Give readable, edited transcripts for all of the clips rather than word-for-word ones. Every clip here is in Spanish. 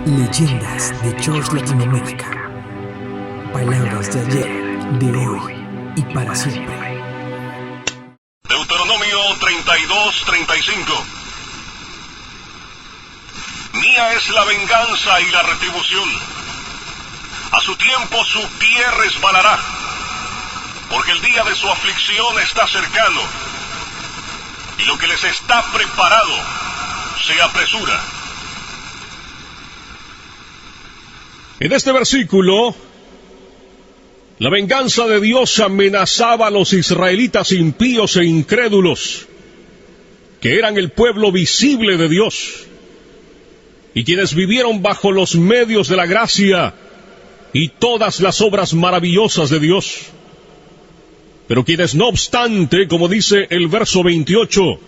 Leyendas de George Latinoamérica. Palabras de ayer, de hoy y para siempre. Deuteronomio 32:35. Mía es la venganza y la retribución. A su tiempo su pie resbalará, porque el día de su aflicción está cercano, y lo que les está preparado se apresura. En este versículo, la venganza de Dios amenazaba a los israelitas impíos e incrédulos, que eran el pueblo visible de Dios, y quienes vivieron bajo los medios de la gracia y todas las obras maravillosas de Dios. Pero quienes, no obstante, como dice el verso 28,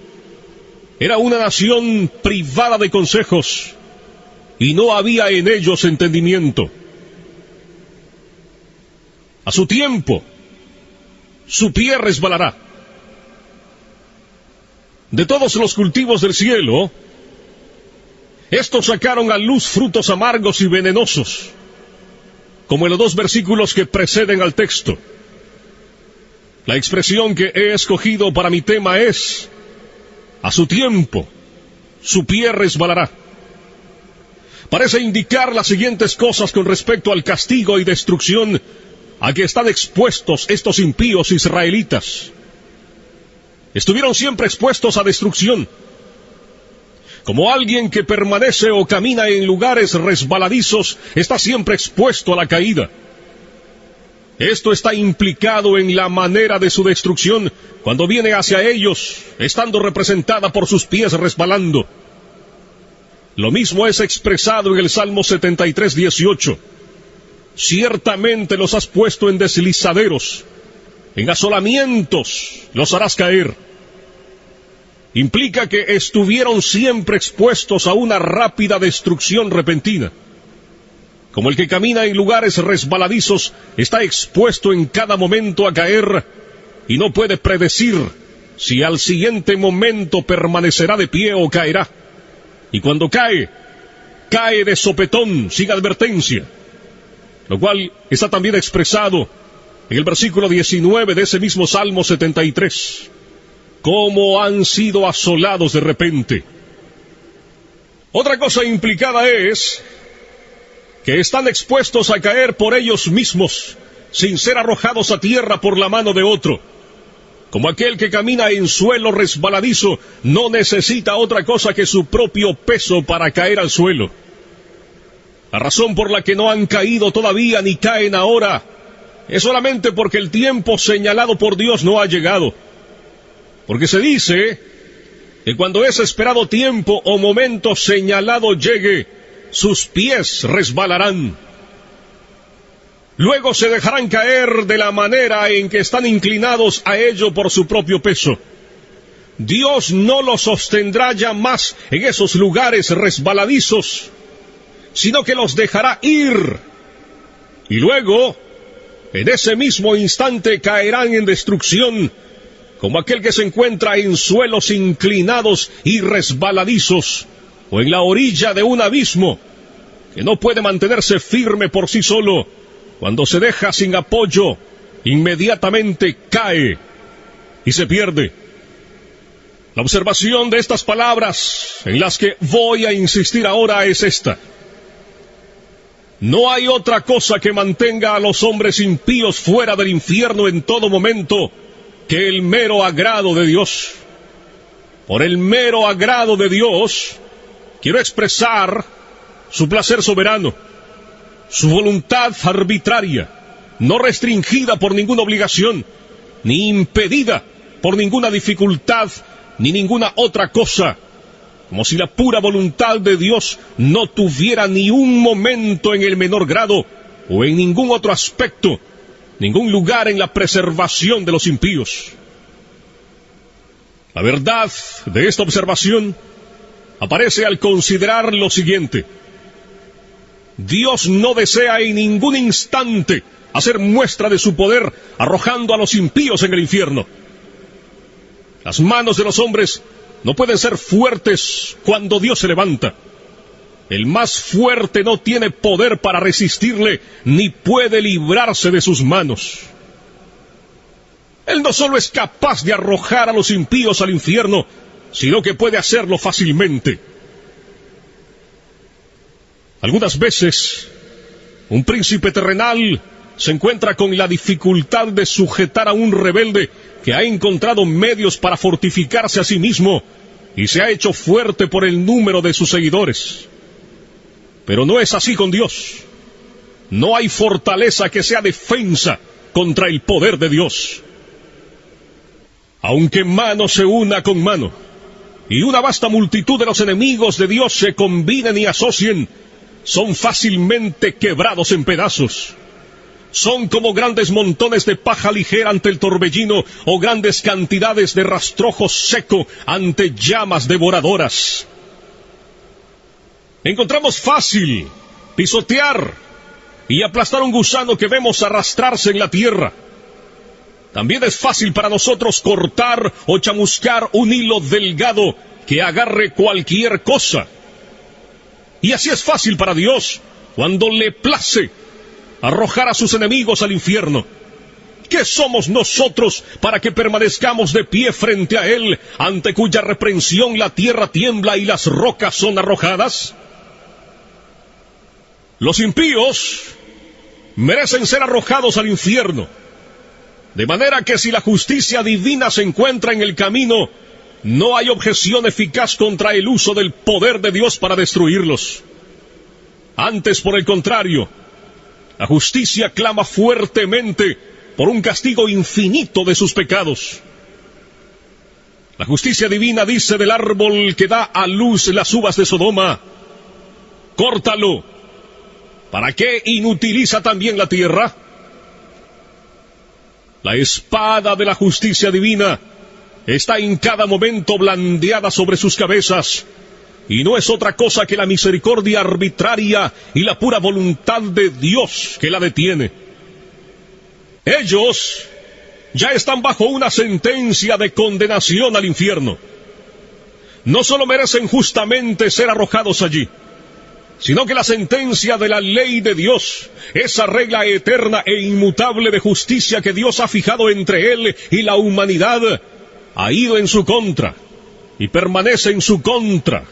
era una nación privada de consejos, y no había en ellos entendimiento. A su tiempo, su pie resbalará. De todos los cultivos del cielo, estos sacaron a luz frutos amargos y venenosos, como en los dos versículos que preceden al texto. La expresión que he escogido para mi tema es: a su tiempo, su pie resbalará. Parece indicar las siguientes cosas con respecto al castigo y destrucción a que están expuestos estos impíos israelitas. Estuvieron siempre expuestos a destrucción, como alguien que permanece o camina en lugares resbaladizos está siempre expuesto a la caída. Esto está implicado en la manera de su destrucción cuando viene hacia ellos, estando representada por sus pies resbalando. Lo mismo es expresado en el Salmo 73:18. Ciertamente los has puesto en deslizaderos, en asolamientos los harás caer. Implica que estuvieron siempre expuestos a una rápida destrucción repentina. Como el que camina en lugares resbaladizos está expuesto en cada momento a caer y no puede predecir si al siguiente momento permanecerá de pie o caerá. Y cuando cae, cae de sopetón, sin advertencia. Lo cual está también expresado en el versículo 19 de ese mismo Salmo 73. Cómo han sido asolados de repente. Otra cosa implicada es que están expuestos a caer por ellos mismos, sin ser arrojados a tierra por la mano de otro. Como aquel que camina en suelo resbaladizo no necesita otra cosa que su propio peso para caer al suelo. La razón por la que no han caído todavía ni caen ahora es solamente porque el tiempo señalado por Dios no ha llegado. Porque se dice que cuando ese esperado tiempo o momento señalado llegue, sus pies resbalarán. Luego se dejarán caer de la manera en que están inclinados a ello por su propio peso. Dios no los sostendrá ya más en esos lugares resbaladizos, sino que los dejará ir. Y luego, en ese mismo instante caerán en destrucción, como aquel que se encuentra en suelos inclinados y resbaladizos, o en la orilla de un abismo, que no puede mantenerse firme por sí solo. Cuando se deja sin apoyo, inmediatamente cae y se pierde. La observación de estas palabras, en las que voy a insistir ahora, es esta: no hay otra cosa que mantenga a los hombres impíos fuera del infierno en todo momento que el mero agrado de Dios. Por el mero agrado de Dios, quiero expresar su placer soberano, su voluntad arbitraria, no restringida por ninguna obligación, ni impedida por ninguna dificultad, ni ninguna otra cosa, como si la pura voluntad de Dios no tuviera ni un momento en el menor grado, o en ningún otro aspecto, ningún lugar en la preservación de los impíos. La verdad de esta observación aparece al considerar lo siguiente: Dios no desea en ningún instante hacer muestra de su poder arrojando a los impíos en el infierno. Las manos de los hombres no pueden ser fuertes cuando Dios se levanta. El más fuerte no tiene poder para resistirle, ni puede librarse de sus manos. Él no solo es capaz de arrojar a los impíos al infierno, sino que puede hacerlo fácilmente. Algunas veces, un príncipe terrenal se encuentra con la dificultad de sujetar a un rebelde que ha encontrado medios para fortificarse a sí mismo y se ha hecho fuerte por el número de sus seguidores. Pero no es así con Dios. No hay fortaleza que sea defensa contra el poder de Dios. Aunque mano se una con mano, y una vasta multitud de los enemigos de Dios se combinen y asocien, son fácilmente quebrados en pedazos. Son como grandes montones de paja ligera ante el torbellino, o grandes cantidades de rastrojo seco ante llamas devoradoras. Encontramos fácil pisotear y aplastar un gusano que vemos arrastrarse en la tierra. También es fácil para nosotros cortar o chamuscar un hilo delgado que agarre cualquier cosa. Y así es fácil para Dios, cuando le place arrojar a sus enemigos al infierno. ¿Qué somos nosotros para que permanezcamos de pie frente a Él, ante cuya reprensión la tierra tiembla y las rocas son arrojadas? Los impíos merecen ser arrojados al infierno, de manera que si la justicia divina se encuentra en el camino, no hay objeción eficaz contra el uso del poder de Dios para destruirlos. Antes, por el contrario, la justicia clama fuertemente por un castigo infinito de sus pecados. La justicia divina dice del árbol que da a luz las uvas de Sodoma: córtalo. ¿Para qué inutiliza también la tierra? La espada de la justicia divina está en cada momento blandeada sobre sus cabezas, y no es otra cosa que la misericordia arbitraria y la pura voluntad de Dios que la detiene. Ellos ya están bajo una sentencia de condenación al infierno. No solo merecen justamente ser arrojados allí, sino que la sentencia de la ley de Dios, esa regla eterna e inmutable de justicia que Dios ha fijado entre Él y la humanidad, ha ido en su contra y permanece en su contra,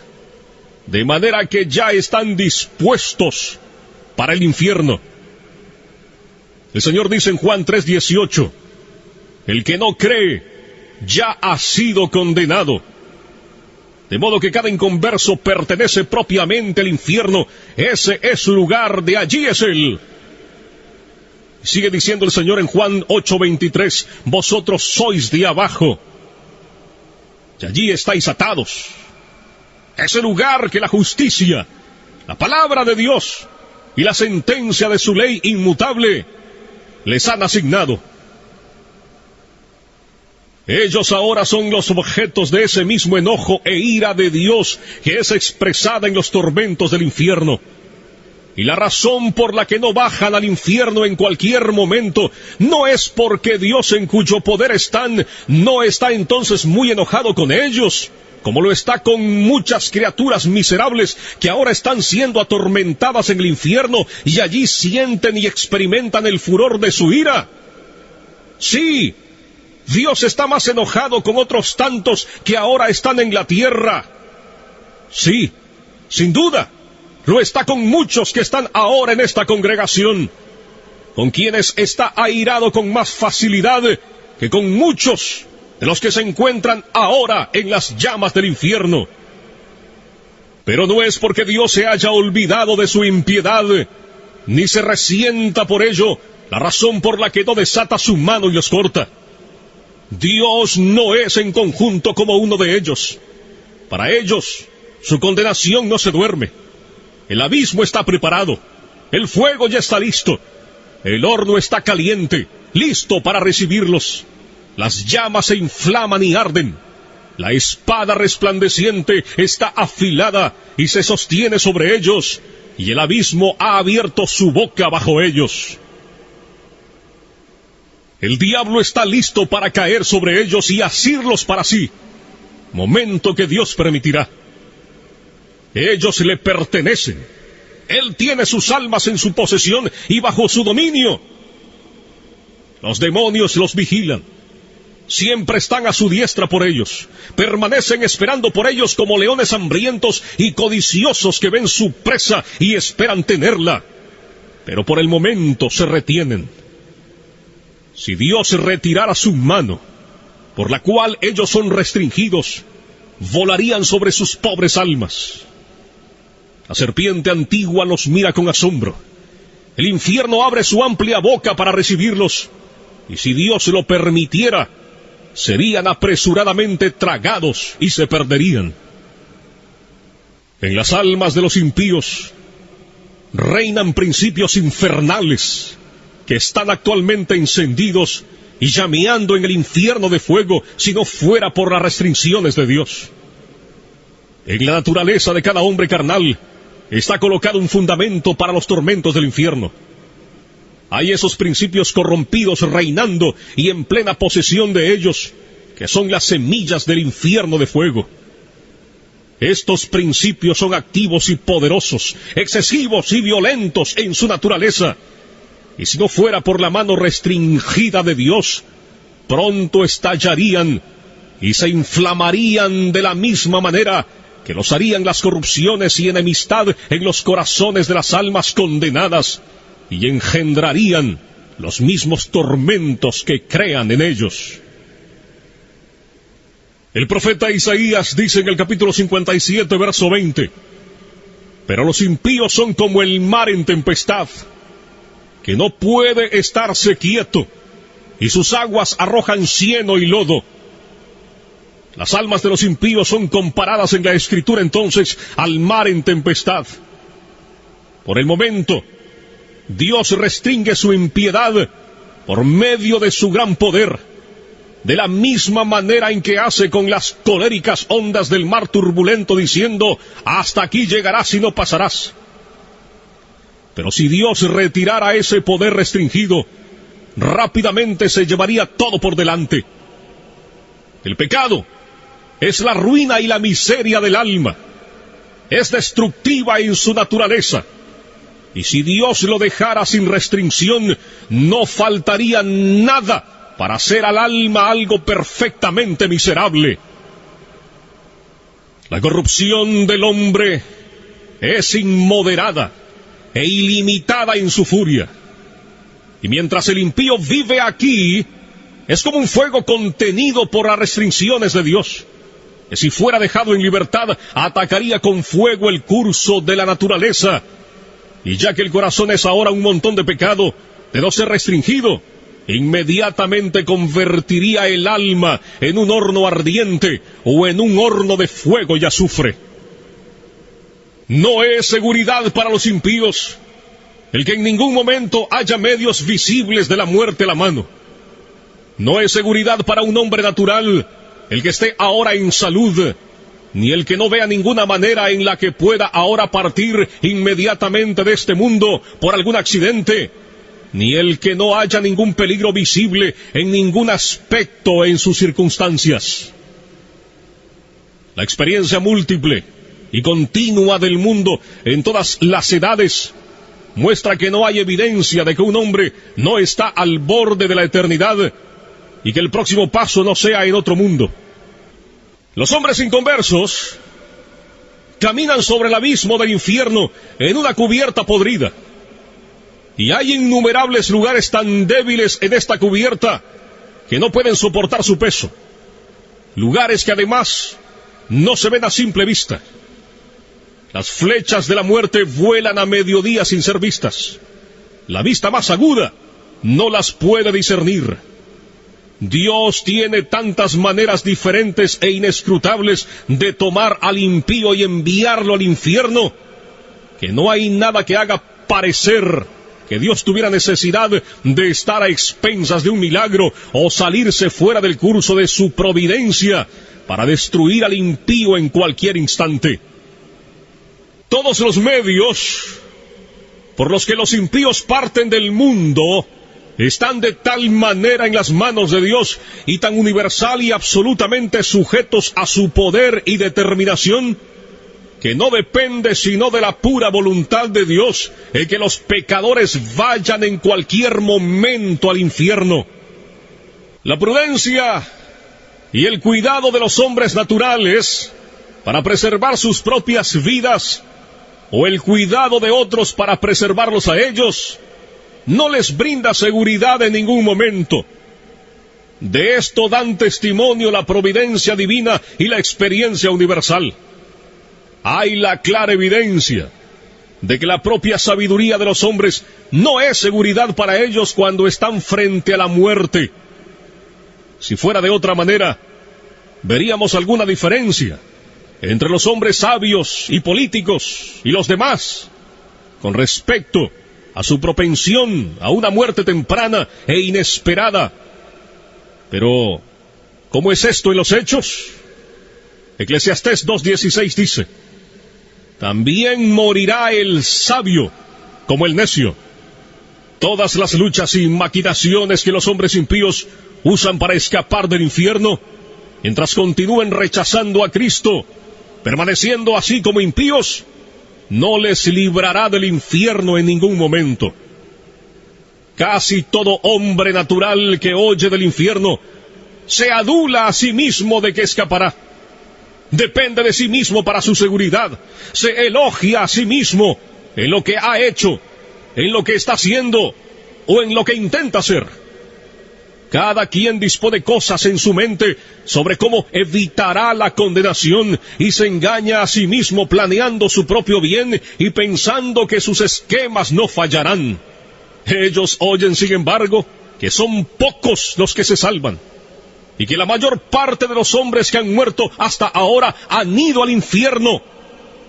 de manera que ya están dispuestos para el infierno. El Señor dice en Juan 3:18, el que no cree ya ha sido condenado. De modo que cada inconverso pertenece propiamente al infierno. Ese es su lugar, de allí es Él. Sigue diciendo el Señor en Juan 8:23, vosotros sois de abajo, y allí estáis atados. Ese lugar que la justicia, la palabra de Dios y la sentencia de su ley inmutable les han asignado. Ellos ahora son los objetos de ese mismo enojo e ira de Dios que es expresada en los tormentos del infierno. Y la razón por la que no bajan al infierno en cualquier momento no es porque Dios, en cuyo poder están, no está entonces muy enojado con ellos, como lo está con muchas criaturas miserables que ahora están siendo atormentadas en el infierno y allí sienten y experimentan el furor de su ira. Sí, Dios está más enojado con otros tantos que ahora están en la tierra. Sí, sin duda, lo está con muchos que están ahora en esta congregación, con quienes está airado con más facilidad que con muchos de los que se encuentran ahora en las llamas del infierno. Pero no es porque Dios se haya olvidado de su impiedad, ni se resienta por ello, la razón por la que no desata su mano y los corta. Dios no es en conjunto como uno de ellos. Para ellos, su condenación no se duerme. El abismo está preparado. El fuego ya está listo. El horno está caliente, listo para recibirlos. Las llamas se inflaman y arden. La espada resplandeciente está afilada y se sostiene sobre ellos, y el abismo ha abierto su boca bajo ellos. El diablo está listo para caer sobre ellos y asirlos para sí, momento que Dios permitirá. Ellos le pertenecen. Él tiene sus almas en su posesión y bajo su dominio. Los demonios los vigilan. Siempre están a su diestra por ellos. Permanecen esperando por ellos como leones hambrientos y codiciosos que ven su presa y esperan tenerla. Pero por el momento se retienen. Si Dios retirara su mano, por la cual ellos son restringidos, volarían sobre sus pobres almas. La serpiente antigua los mira con asombro. El infierno abre su amplia boca para recibirlos, y si Dios lo permitiera, serían apresuradamente tragados y se perderían. En las almas de los impíos reinan principios infernales que están actualmente encendidos y llameando en el infierno de fuego si no fuera por las restricciones de Dios. En la naturaleza de cada hombre carnal está colocado un fundamento para los tormentos del infierno. Hay esos principios corrompidos reinando y en plena posesión de ellos, que son las semillas del infierno de fuego. Estos principios son activos y poderosos, excesivos y violentos en su naturaleza, y si no fuera por la mano restringida de Dios, pronto estallarían y se inflamarían de la misma manera que los harían las corrupciones y enemistad en los corazones de las almas condenadas, y engendrarían los mismos tormentos que crean en ellos. El profeta Isaías dice en el capítulo 57, verso 20, pero los impíos son como el mar en tempestad, que no puede estarse quieto, y sus aguas arrojan cieno y lodo. Las almas de los impíos son comparadas en la Escritura entonces al mar en tempestad. Por el momento, Dios restringe su impiedad por medio de su gran poder, de la misma manera en que hace con las coléricas ondas del mar turbulento, diciendo, hasta aquí llegarás y no pasarás. Pero si Dios retirara ese poder restringido, rápidamente se llevaría todo por delante. El pecado es la ruina y la miseria del alma. Es destructiva en su naturaleza. Y si Dios lo dejara sin restricción, no faltaría nada para hacer al alma algo perfectamente miserable. La corrupción del hombre es inmoderada e ilimitada en su furia. Y mientras el impío vive aquí, es como un fuego contenido por las restricciones de Dios, que si fuera dejado en libertad, atacaría con fuego el curso de la naturaleza. Y ya que el corazón es ahora un montón de pecado, de no ser restringido, inmediatamente convertiría el alma en un horno ardiente o en un horno de fuego y azufre. No es seguridad para los impíos el que en ningún momento haya medios visibles de la muerte a la mano. No es seguridad para un hombre natural el que esté ahora en salud, ni el que no vea ninguna manera en la que pueda ahora partir inmediatamente de este mundo por algún accidente, ni el que no haya ningún peligro visible en ningún aspecto en sus circunstancias. La experiencia múltiple y continua del mundo en todas las edades muestra que no hay evidencia de que un hombre no está al borde de la eternidad y que el próximo paso no sea en otro mundo. Los hombres inconversos caminan sobre el abismo del infierno en una cubierta podrida. Y hay innumerables lugares tan débiles en esta cubierta que no pueden soportar su peso. Lugares que además no se ven a simple vista. Las flechas de la muerte vuelan a mediodía sin ser vistas. La vista más aguda no las puede discernir. Dios tiene tantas maneras diferentes e inescrutables de tomar al impío y enviarlo al infierno, que no hay nada que haga parecer que Dios tuviera necesidad de estar a expensas de un milagro o salirse fuera del curso de su providencia para destruir al impío en cualquier instante. Todos los medios por los que los impíos parten del mundo están de tal manera en las manos de Dios y tan universal y absolutamente sujetos a su poder y determinación, que no depende sino de la pura voluntad de Dios el que los pecadores vayan en cualquier momento al infierno. La prudencia y el cuidado de los hombres naturales para preservar sus propias vidas, o el cuidado de otros para preservarlos a ellos, no les brinda seguridad en ningún momento. De esto dan testimonio la providencia divina y la experiencia universal. Hay la clara evidencia de que la propia sabiduría de los hombres no es seguridad para ellos cuando están frente a la muerte. Si fuera de otra manera, veríamos alguna diferencia entre los hombres sabios y políticos y los demás con respecto a su propensión a una muerte temprana e inesperada. Pero, ¿cómo es esto en los hechos? Eclesiastés 2:16 dice: también morirá el sabio como el necio. Todas las luchas y maquinaciones que los hombres impíos usan para escapar del infierno, mientras continúen rechazando a Cristo, permaneciendo así como impíos, no les librará del infierno en ningún momento. Casi todo hombre natural que oye del infierno se adula a sí mismo de que escapará. Depende de sí mismo para su seguridad. Se elogia a sí mismo en lo que ha hecho, en lo que está haciendo o en lo que intenta hacer. Cada quien dispone cosas en su mente sobre cómo evitará la condenación y se engaña a sí mismo planeando su propio bien y pensando que sus esquemas no fallarán. Ellos oyen, sin embargo, que son pocos los que se salvan y que la mayor parte de los hombres que han muerto hasta ahora han ido al infierno.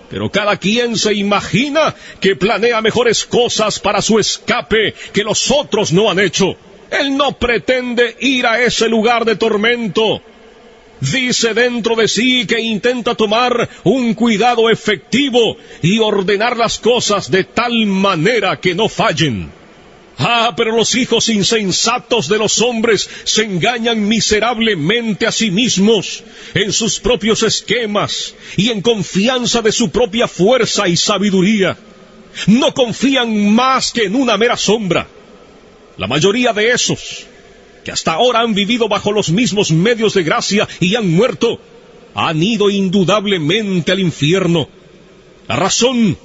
Pero cada quien se imagina que planea mejores cosas para su escape que los otros no han hecho. Él no pretende ir a ese lugar de tormento. Dice dentro de sí que intenta tomar un cuidado efectivo y ordenar las cosas de tal manera que no fallen. Pero los hijos insensatos de los hombres se engañan miserablemente a sí mismos en sus propios esquemas y en confianza de su propia fuerza y sabiduría. No confían más que en una mera sombra. La mayoría de esos, que hasta ahora han vivido bajo los mismos medios de gracia y han muerto, han ido indudablemente al infierno. La razón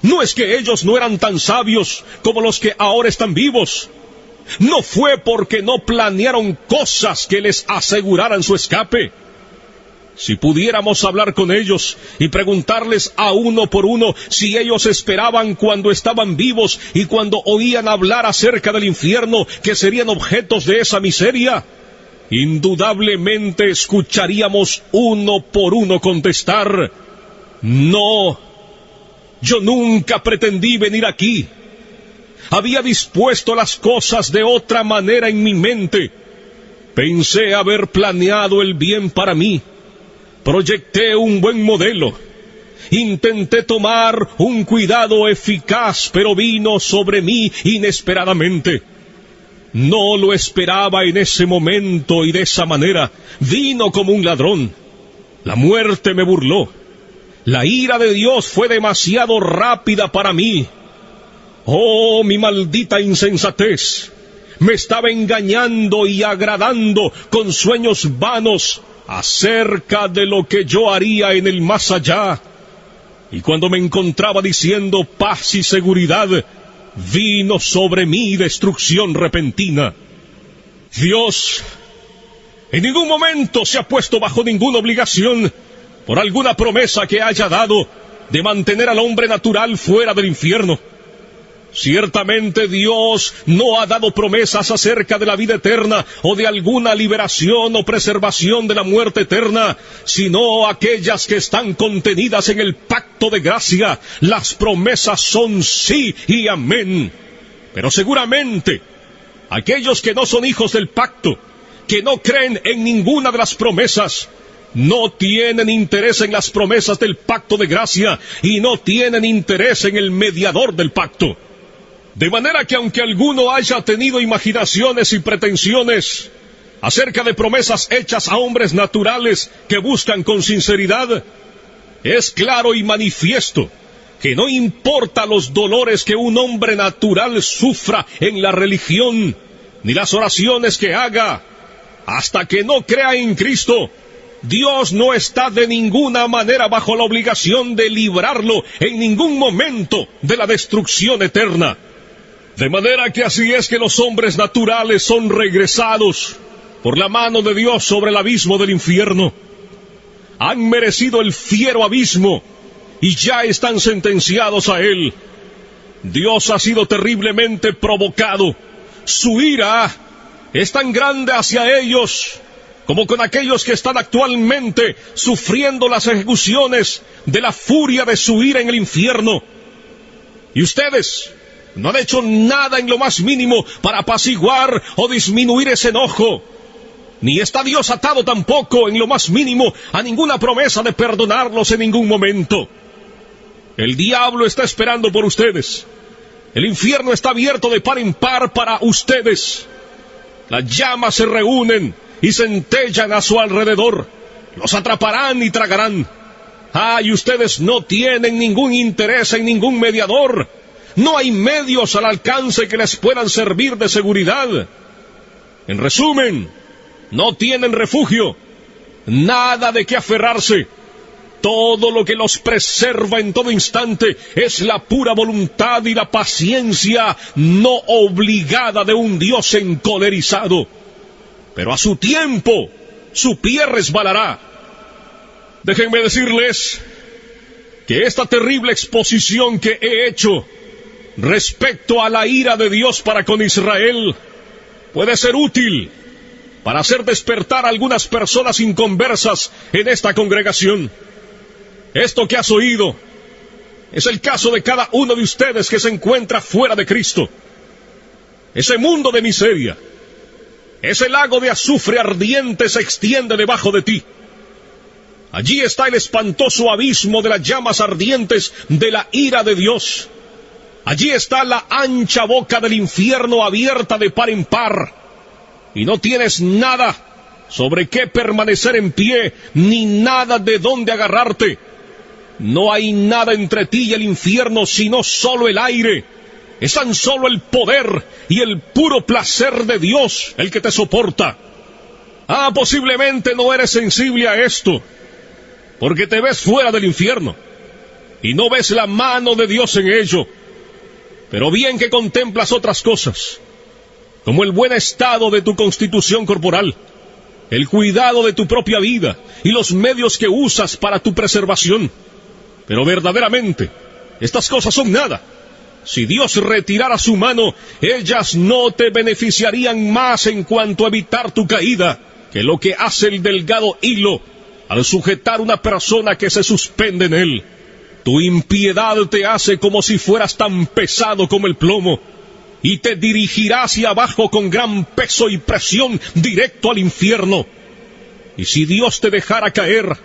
no es que ellos no eran tan sabios como los que ahora están vivos. No fue porque no planearon cosas que les aseguraran su escape. Si pudiéramos hablar con ellos y preguntarles a uno por uno si ellos esperaban cuando estaban vivos y cuando oían hablar acerca del infierno que serían objetos de esa miseria, indudablemente escucharíamos uno por uno contestar: no. Yo nunca pretendí venir aquí. Había dispuesto las cosas de otra manera en mi mente. Pensé haber planeado el bien para mí. Proyecté un buen modelo. Intenté tomar un cuidado eficaz, pero vino sobre mí inesperadamente. No lo esperaba en ese momento y de esa manera. Vino como un ladrón. La muerte me burló. La ira de Dios fue demasiado rápida para mí. Oh, mi maldita insensatez. Me estaba engañando y agradando con sueños vanos acerca de lo que yo haría en el más allá. Y cuando me encontraba diciendo paz y seguridad, vino sobre mí destrucción repentina. Dios en ningún momento se ha puesto bajo ninguna obligación por alguna promesa que haya dado de mantener al hombre natural fuera del infierno. Ciertamente Dios no ha dado promesas acerca de la vida eterna o de alguna liberación o preservación de la muerte eterna, sino aquellas que están contenidas en el pacto de gracia. Las promesas son sí y amén. Pero seguramente aquellos que no son hijos del pacto, que no creen en ninguna de las promesas, no tienen interés en las promesas del pacto de gracia y no tienen interés en el mediador del pacto. De manera que aunque alguno haya tenido imaginaciones y pretensiones acerca de promesas hechas a hombres naturales que buscan con sinceridad, es claro y manifiesto que no importa los dolores que un hombre natural sufra en la religión, ni las oraciones que haga, hasta que no crea en Cristo, Dios no está de ninguna manera bajo la obligación de librarlo en ningún momento de la destrucción eterna. De manera que así es que los hombres naturales son regresados por la mano de Dios sobre el abismo del infierno. Han merecido el fiero abismo y ya están sentenciados a él. Dios ha sido terriblemente provocado. Su ira es tan grande hacia ellos como con aquellos que están actualmente sufriendo las ejecuciones de la furia de su ira en el infierno. Y ustedes no han hecho nada en lo más mínimo para apaciguar o disminuir ese enojo. Ni está Dios atado tampoco en lo más mínimo a ninguna promesa de perdonarlos en ningún momento. El diablo está esperando por ustedes. El infierno está abierto de par en par para ustedes. Las llamas se reúnen y centellan a su alrededor. Los atraparán y tragarán. Y ustedes no tienen ningún interés en ningún mediador. No hay medios al alcance que les puedan servir de seguridad. En resumen, no tienen refugio, nada de qué aferrarse. Todo lo que los preserva en todo instante es la pura voluntad y la paciencia no obligada de un Dios encolerizado. Pero a su tiempo, su pie resbalará. Déjenme decirles que esta terrible exposición que he hecho respecto a la ira de Dios para con Israel puede ser útil para hacer despertar a algunas personas inconversas en esta congregación. Esto que has oído es el caso de cada uno de ustedes que se encuentra fuera de Cristo. Ese mundo de miseria, ese lago de azufre ardiente se extiende debajo de ti. Allí está el espantoso abismo de las llamas ardientes de la ira de Dios. Allí está la ancha boca del infierno abierta de par en par. Y no tienes nada sobre qué permanecer en pie, ni nada de dónde agarrarte. No hay nada entre ti y el infierno, sino solo el aire. Es tan solo el poder y el puro placer de Dios el que te soporta. Posiblemente no eres sensible a esto, porque te ves fuera del infierno y no ves la mano de Dios en ello. Pero bien que contemplas otras cosas, como el buen estado de tu constitución corporal, el cuidado de tu propia vida y los medios que usas para tu preservación. Pero verdaderamente, estas cosas son nada. Si Dios retirara su mano, ellas no te beneficiarían más en cuanto a evitar tu caída, que lo que hace el delgado hilo al sujetar una persona que se suspende en él. Tu impiedad te hace como si fueras tan pesado como el plomo, y te dirigirá hacia abajo con gran peso y presión directo al infierno. Y si Dios te dejara caer,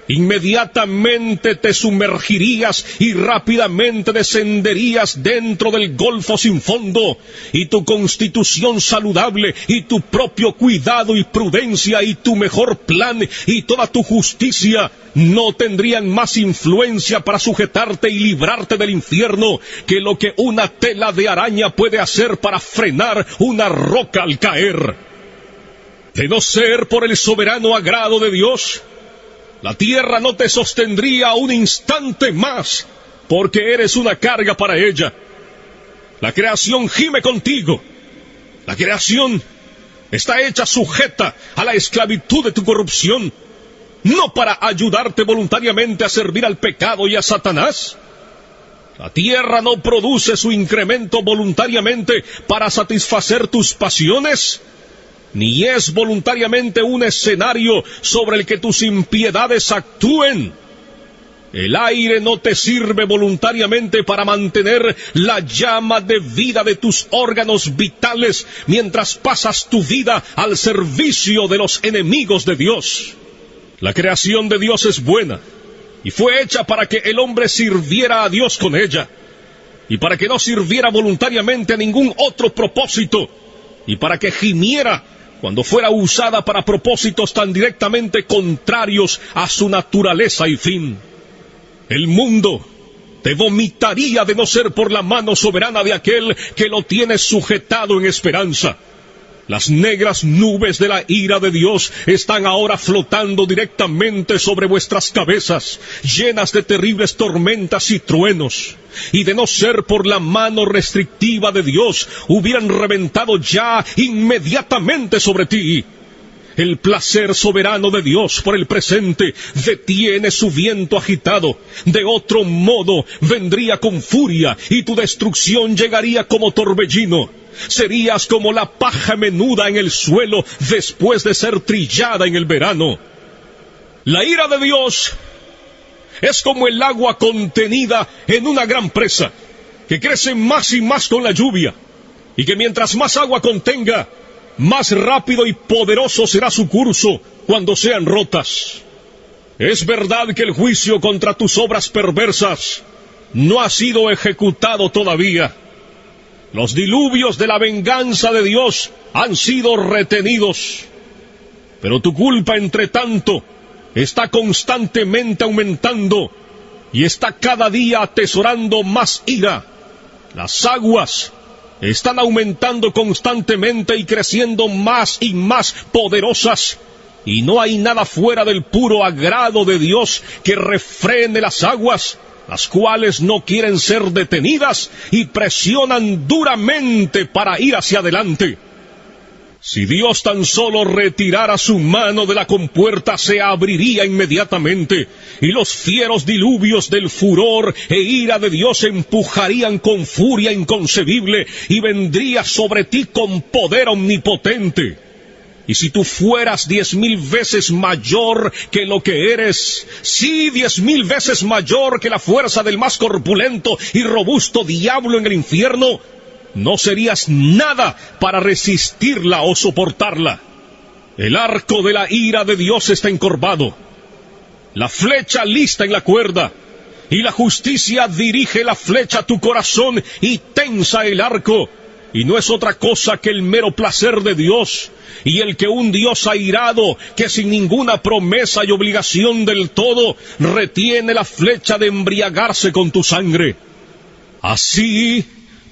inmediatamente te sumergirías y rápidamente descenderías dentro del golfo sin fondo, y tu constitución saludable, y tu propio cuidado y prudencia, y tu mejor plan, y toda tu justicia, no tendrían más influencia para sujetarte y librarte del infierno que lo que una tela de araña puede hacer para frenar una roca al caer. De no ser por el soberano agrado de Dios, la tierra no te sostendría un instante más, porque eres una carga para ella. La creación gime contigo. La creación está hecha sujeta a la esclavitud de tu corrupción, no para ayudarte voluntariamente a servir al pecado y a Satanás. La tierra no produce su incremento voluntariamente para satisfacer tus pasiones, ni es voluntariamente un escenario sobre el que tus impiedades actúen. El aire no te sirve voluntariamente para mantener la llama de vida de tus órganos vitales mientras pasas tu vida al servicio de los enemigos de Dios. La creación de Dios es buena y fue hecha para que el hombre sirviera a Dios con ella, y para que no sirviera voluntariamente a ningún otro propósito, y para que gimiera cuando fuera usada para propósitos tan directamente contrarios a su naturaleza y fin. El mundo te vomitaría de no ser por la mano soberana de aquel que lo tiene sujetado en esperanza. Las negras nubes de la ira de Dios están ahora flotando directamente sobre vuestras cabezas, llenas de terribles tormentas y truenos. Y de no ser por la mano restrictiva de Dios, hubieran reventado ya inmediatamente sobre ti. El placer soberano de Dios por el presente detiene su viento agitado. De otro modo vendría con furia y tu destrucción llegaría como torbellino. Serías como la paja menuda en el suelo después de ser trillada en el verano. La ira de Dios es como el agua contenida en una gran presa, que crece más y más con la lluvia, y que mientras más agua contenga, más rápido y poderoso será su curso cuando sean rotas. Es verdad que el juicio contra tus obras perversas no ha sido ejecutado todavía. Los diluvios de la venganza de Dios han sido retenidos. Pero tu culpa, entre tanto, está constantemente aumentando y está cada día atesorando más ira. Las aguas están aumentando constantemente y creciendo más y más poderosas, y no hay nada fuera del puro agrado de Dios que refrene las aguas, las cuales no quieren ser detenidas y presionan duramente para ir hacia adelante. Si Dios tan solo retirara su mano de la compuerta, se abriría inmediatamente, y los fieros diluvios del furor e ira de Dios empujarían con furia inconcebible, y vendría sobre ti con poder omnipotente. Y si tú fueras 10,000 veces mayor que lo que eres, sí, 10,000 veces mayor que la fuerza del más corpulento y robusto diablo en el infierno, no serías nada para resistirla o soportarla. El arco de la ira de Dios está encorvado, la flecha lista en la cuerda, y la justicia dirige la flecha a tu corazón y tensa el arco, y no es otra cosa que el mero placer de Dios, y el que un Dios airado, que sin ninguna promesa y obligación del todo, retiene la flecha de embriagarse con tu sangre. Así,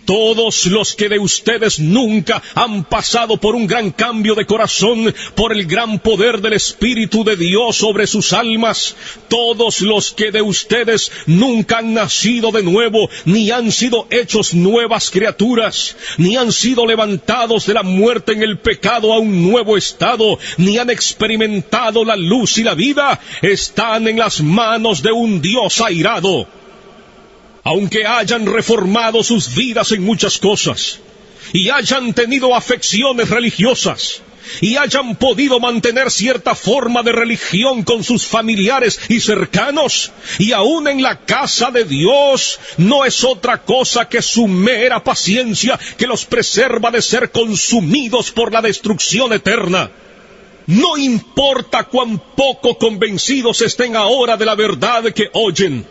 todos los que de ustedes nunca han pasado por un gran cambio de corazón, por el gran poder del Espíritu de Dios sobre sus almas, todos los que de ustedes nunca han nacido de nuevo, ni han sido hechos nuevas criaturas, ni han sido levantados de la muerte en el pecado a un nuevo estado, ni han experimentado la luz y la vida, están en las manos de un Dios airado. Aunque hayan reformado sus vidas en muchas cosas, y hayan tenido afecciones religiosas, y hayan podido mantener cierta forma de religión con sus familiares y cercanos, y aún en la casa de Dios, no es otra cosa que su mera paciencia que los preserva de ser consumidos por la destrucción eterna. No importa cuán poco convencidos estén ahora de la verdad que oyen,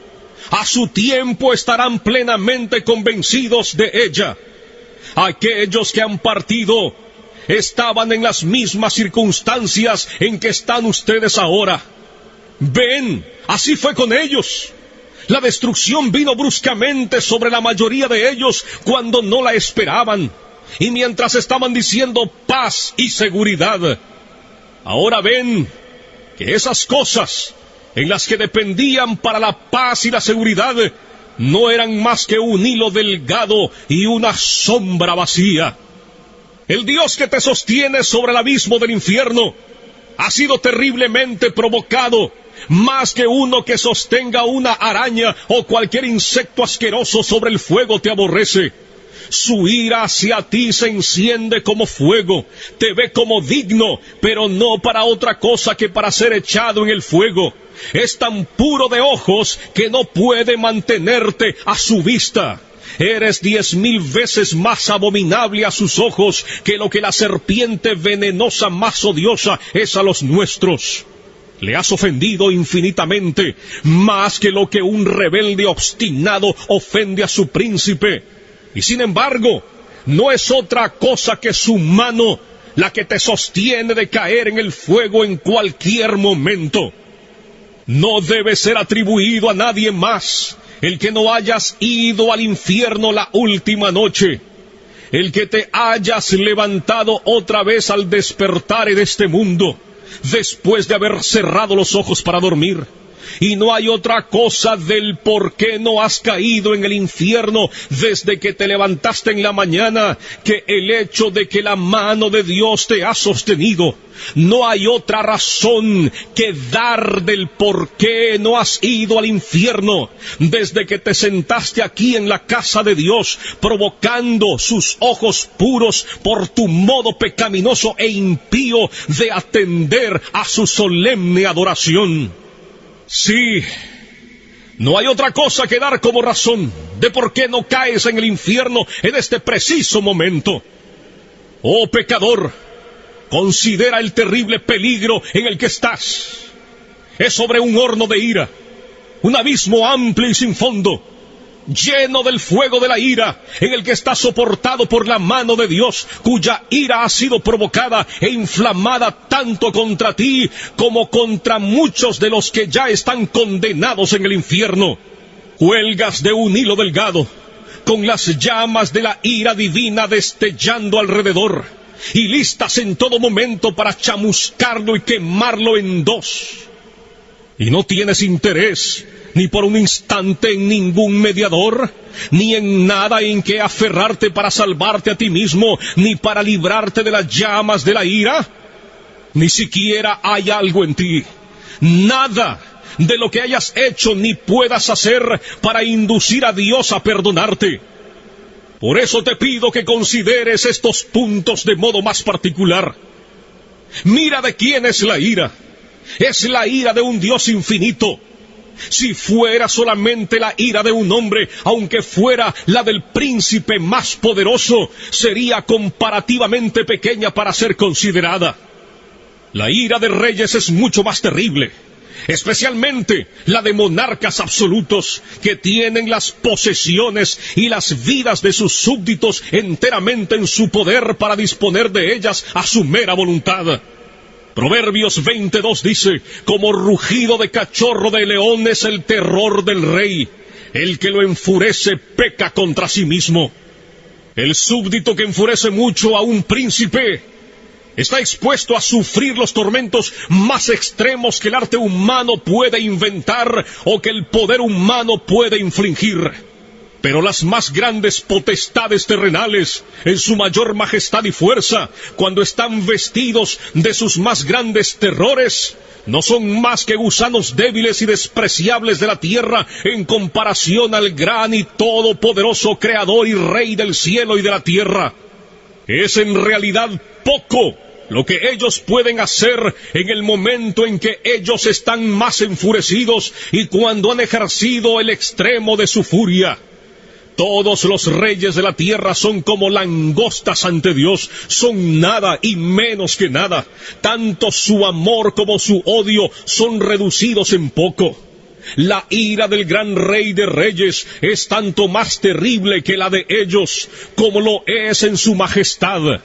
a su tiempo estarán plenamente convencidos de ella. Aquellos que han partido estaban en las mismas circunstancias en que están ustedes ahora. Ven, así fue con ellos. La destrucción vino bruscamente sobre la mayoría de ellos cuando no la esperaban, y mientras estaban diciendo paz y seguridad. Ahora ven que esas cosas en las que dependían para la paz y la seguridad, no eran más que un hilo delgado y una sombra vacía. El Dios que te sostiene sobre el abismo del infierno ha sido terriblemente provocado, más que uno que sostenga una araña o cualquier insecto asqueroso sobre el fuego te aborrece. Su ira hacia ti se enciende como fuego, te ve como digno, pero no para otra cosa que para ser echado en el fuego. Es tan puro de ojos que no puede mantenerte a su vista. Eres 10,000 veces más abominable a sus ojos que lo que la serpiente venenosa más odiosa es a los nuestros. Le has ofendido infinitamente, más que lo que un rebelde obstinado ofende a su príncipe. Y sin embargo, no es otra cosa que su mano la que te sostiene de caer en el fuego en cualquier momento. No debe ser atribuido a nadie más el que no hayas ido al infierno la última noche, el que te hayas levantado otra vez al despertar en este mundo, después de haber cerrado los ojos para dormir. Y no hay otra cosa del por qué no has caído en el infierno desde que te levantaste en la mañana que el hecho de que la mano de Dios te ha sostenido. No hay otra razón que dar del por qué no has ido al infierno desde que te sentaste aquí en la casa de Dios, provocando sus ojos puros por tu modo pecaminoso e impío de atender a su solemne adoración. Sí, no hay otra cosa que dar como razón de por qué no caes en el infierno en este preciso momento. Oh pecador, considera el terrible peligro en el que estás. Es sobre un horno de ira, un abismo amplio y sin fondo, lleno del fuego de la ira, en el que está soportado por la mano de Dios, cuya ira ha sido provocada e inflamada tanto contra ti como contra muchos de los que ya están condenados en el infierno. Cuelgas de un hilo delgado, con las llamas de la ira divina destellando alrededor, y listas en todo momento para chamuscarlo y quemarlo en dos. Y no tienes interés ni por un instante en ningún mediador, ni en nada en que aferrarte para salvarte a ti mismo, ni para librarte de las llamas de la ira. Ni siquiera hay algo en ti, nada de lo que hayas hecho ni puedas hacer para inducir a Dios a perdonarte. Por eso te pido que consideres estos puntos de modo más particular. Mira de quién es la ira. Es la ira de un Dios infinito. Si fuera solamente la ira de un hombre, aunque fuera la del príncipe más poderoso, sería comparativamente pequeña para ser considerada. La ira de reyes es mucho más terrible, especialmente la de monarcas absolutos que tienen las posesiones y las vidas de sus súbditos enteramente en su poder para disponer de ellas a su mera voluntad. Proverbios 22 dice: como rugido de cachorro de león es el terror del rey. El que lo enfurece peca contra sí mismo. El súbdito que enfurece mucho a un príncipe está expuesto a sufrir los tormentos más extremos que el arte humano puede inventar o que el poder humano puede infligir. Pero las más grandes potestades terrenales, en su mayor majestad y fuerza, cuando están vestidos de sus más grandes terrores, no son más que gusanos débiles y despreciables de la tierra en comparación al gran y todopoderoso Creador y Rey del cielo y de la tierra. Es en realidad poco lo que ellos pueden hacer en el momento en que ellos están más enfurecidos y cuando han ejercido el extremo de su furia. Todos los reyes de la tierra son como langostas ante Dios, son nada y menos que nada. Tanto su amor como su odio son reducidos en poco. La ira del gran Rey de Reyes es tanto más terrible que la de ellos, como lo es en su majestad.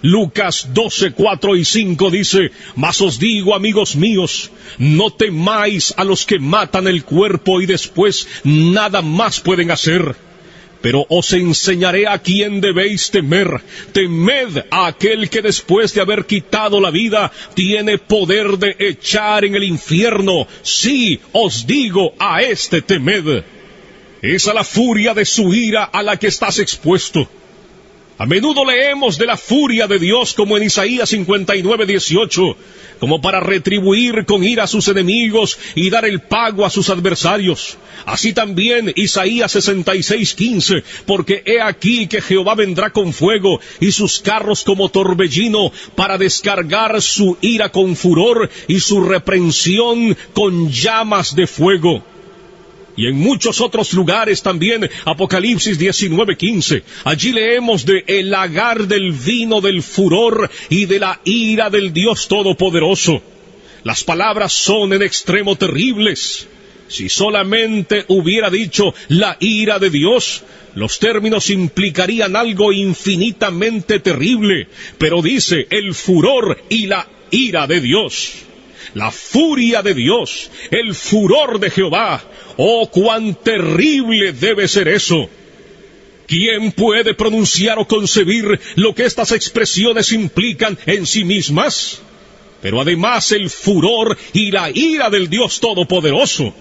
Lucas 12, 4 y 5 dice: mas os digo, amigos míos, no temáis a los que matan el cuerpo y después nada más pueden hacer. Pero os enseñaré a quién debéis temer. Temed a aquel que después de haber quitado la vida tiene poder de echar en el infierno. Sí, os digo, a este temed. Es a la furia de su ira a la que estás expuesto. A menudo leemos de la furia de Dios como en Isaías 59, 18, como para retribuir con ira a sus enemigos y dar el pago a sus adversarios. Así también Isaías 66, 15, porque he aquí que Jehová vendrá con fuego y sus carros como torbellino para descargar su ira con furor y su reprensión con llamas de fuego. Y en muchos otros lugares también, Apocalipsis 19:15, allí leemos de el lagar del vino del furor y de la ira del Dios Todopoderoso. Las palabras son en extremo terribles. Si solamente hubiera dicho la ira de Dios, los términos implicarían algo infinitamente terrible, pero dice el furor y la ira de Dios. la furia de Dios, el furor de Jehová. ¡Oh, cuán terrible debe ser eso! ¿Quién puede pronunciar o concebir lo que estas expresiones implican en sí mismas? Pero además el furor y la ira del Dios Todopoderoso.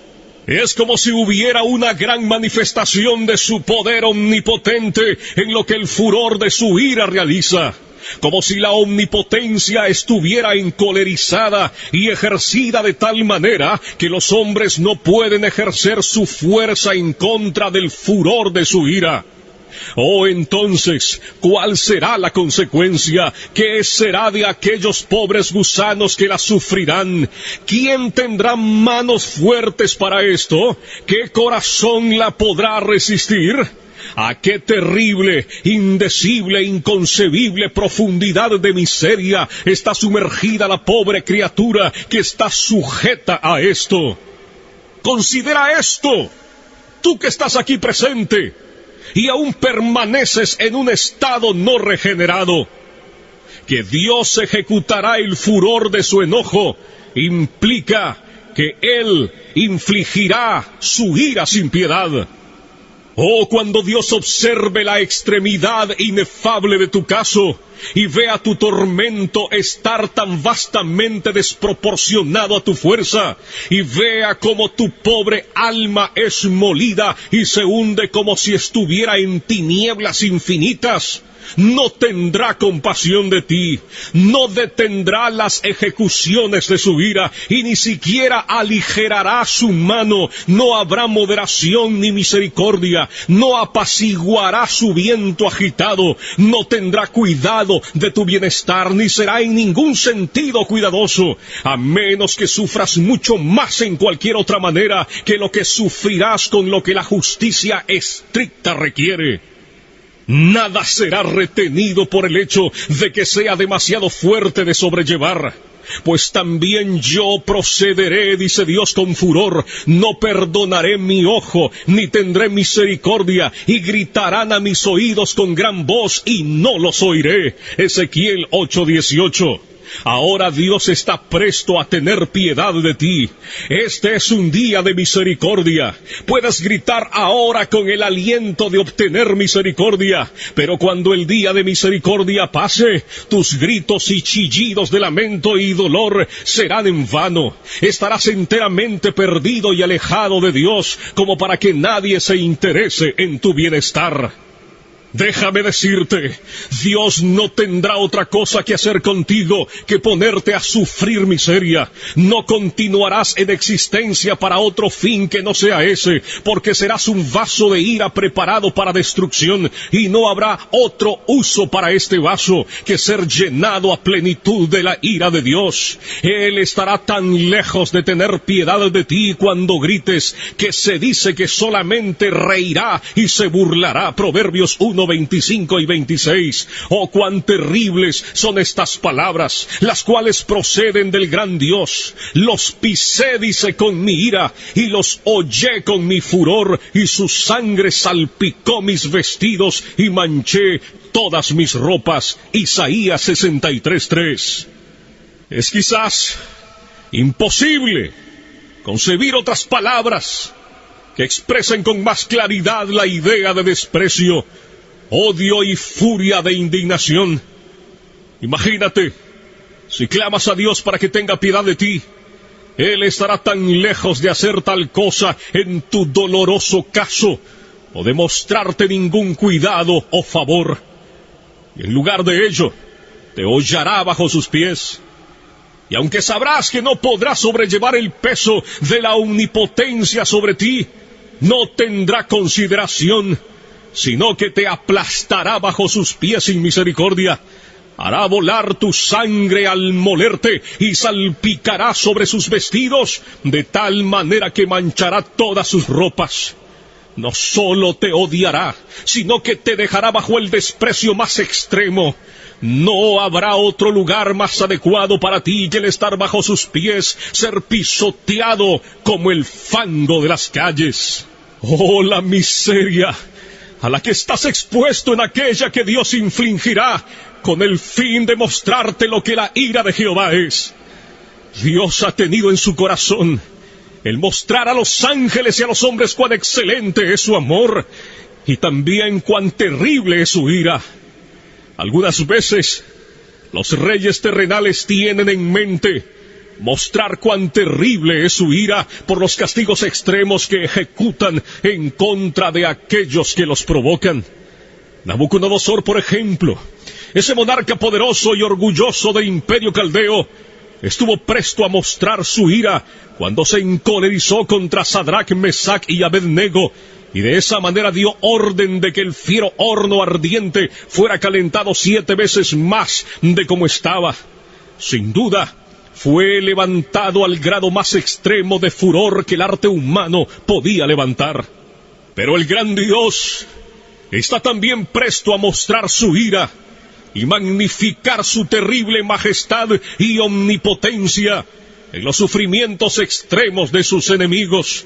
Es como si hubiera una gran manifestación de su poder omnipotente en lo que el furor de su ira realiza. Como si la omnipotencia estuviera encolerizada y ejercida de tal manera que los hombres no pueden ejercer su fuerza en contra del furor de su ira. Oh, entonces, ¿cuál será la consecuencia? ¿Qué será de aquellos pobres gusanos que la sufrirán? ¿Quién tendrá manos fuertes para esto? ¿Qué corazón la podrá resistir? ¿A qué terrible, indecible, inconcebible profundidad de miseria está sumergida la pobre criatura que está sujeta a esto? Considera esto, tú que estás aquí presente y aún permaneces en un estado no regenerado. Que Dios ejecutará el furor de su enojo implica que Él infligirá su ira sin piedad. Oh, cuando Dios observe la extremidad inefable de tu caso y vea tu tormento estar tan vastamente desproporcionado a tu fuerza, y vea cómo tu pobre alma es molida y se hunde como si estuviera en tinieblas infinitas, no tendrá compasión de ti, no detendrá las ejecuciones de su ira, y ni siquiera aligerará su mano. No habrá moderación ni misericordia, no apaciguará su viento agitado, no tendrá cuidado de tu bienestar, ni será en ningún sentido cuidadoso, a menos que sufras mucho más en cualquier otra manera que lo que sufrirás con lo que la justicia estricta requiere. Nada será retenido por el hecho de que sea demasiado fuerte de sobrellevar. Pues también yo procederé, dice Dios con furor, no perdonaré mi ojo, ni tendré misericordia, y gritarán a mis oídos con gran voz, y no los oiré. Ezequiel 8:18. Ahora Dios está presto a tener piedad de ti. Este es un día de misericordia. Puedes gritar ahora con el aliento de obtener misericordia, pero cuando el día de misericordia pase, tus gritos y chillidos de lamento y dolor serán en vano. Estarás enteramente perdido y alejado de Dios, como para que nadie se interese en tu bienestar. Déjame decirte, Dios no tendrá otra cosa que hacer contigo que ponerte a sufrir miseria. No continuarás en existencia para otro fin que no sea ese, porque serás un vaso de ira preparado para destrucción, y no habrá otro uso para este vaso que ser llenado a plenitud de la ira de Dios. Él estará tan lejos de tener piedad de ti cuando grites, que se dice que solamente reirá y se burlará. Proverbios 1:25 y 26. Oh, cuán terribles son estas palabras, las cuales proceden del gran Dios. Los pisé, dice, con mi ira, y los hollé con mi furor, y su sangre salpicó mis vestidos, y manché todas mis ropas. Isaías 63:3. Es quizás imposible concebir otras palabras que expresen con más claridad la idea de desprecio, odio y furia de indignación. Imagínate, si clamas a Dios para que tenga piedad de ti, Él estará tan lejos de hacer tal cosa en tu doloroso caso, o de mostrarte ningún cuidado o favor. Y en lugar de ello, te hollará bajo sus pies. Y aunque sabrás que no podrás sobrellevar el peso de la omnipotencia sobre ti, no tendrá consideración, sino que te aplastará bajo sus pies sin misericordia. Hará volar tu sangre al molerte y salpicará sobre sus vestidos, de tal manera que manchará todas sus ropas. No solo te odiará, sino que te dejará bajo el desprecio más extremo. No habrá otro lugar más adecuado para ti que el estar bajo sus pies, ser pisoteado como el fango de las calles. ¡Oh, la miseria a la que estás expuesto en aquella que Dios infligirá con el fin de mostrarte lo que la ira de Jehová es! Dios ha tenido en su corazón el mostrar a los ángeles y a los hombres cuán excelente es su amor y también cuán terrible es su ira. Algunas veces los reyes terrenales tienen en mente mostrar cuán terrible es su ira por los castigos extremos que ejecutan en contra de aquellos que los provocan. Nabucodonosor, por ejemplo, ese monarca poderoso y orgulloso del imperio caldeo, estuvo presto a mostrar su ira cuando se encolerizó contra Sadrach, Mesach y Abednego, y de esa manera dio orden de que el fiero horno ardiente fuera calentado 7 veces más de como estaba. Sin duda, fue levantado al grado más extremo de furor que el arte humano podía levantar. Pero el gran Dios está también presto a mostrar su ira y magnificar su terrible majestad y omnipotencia en los sufrimientos extremos de sus enemigos,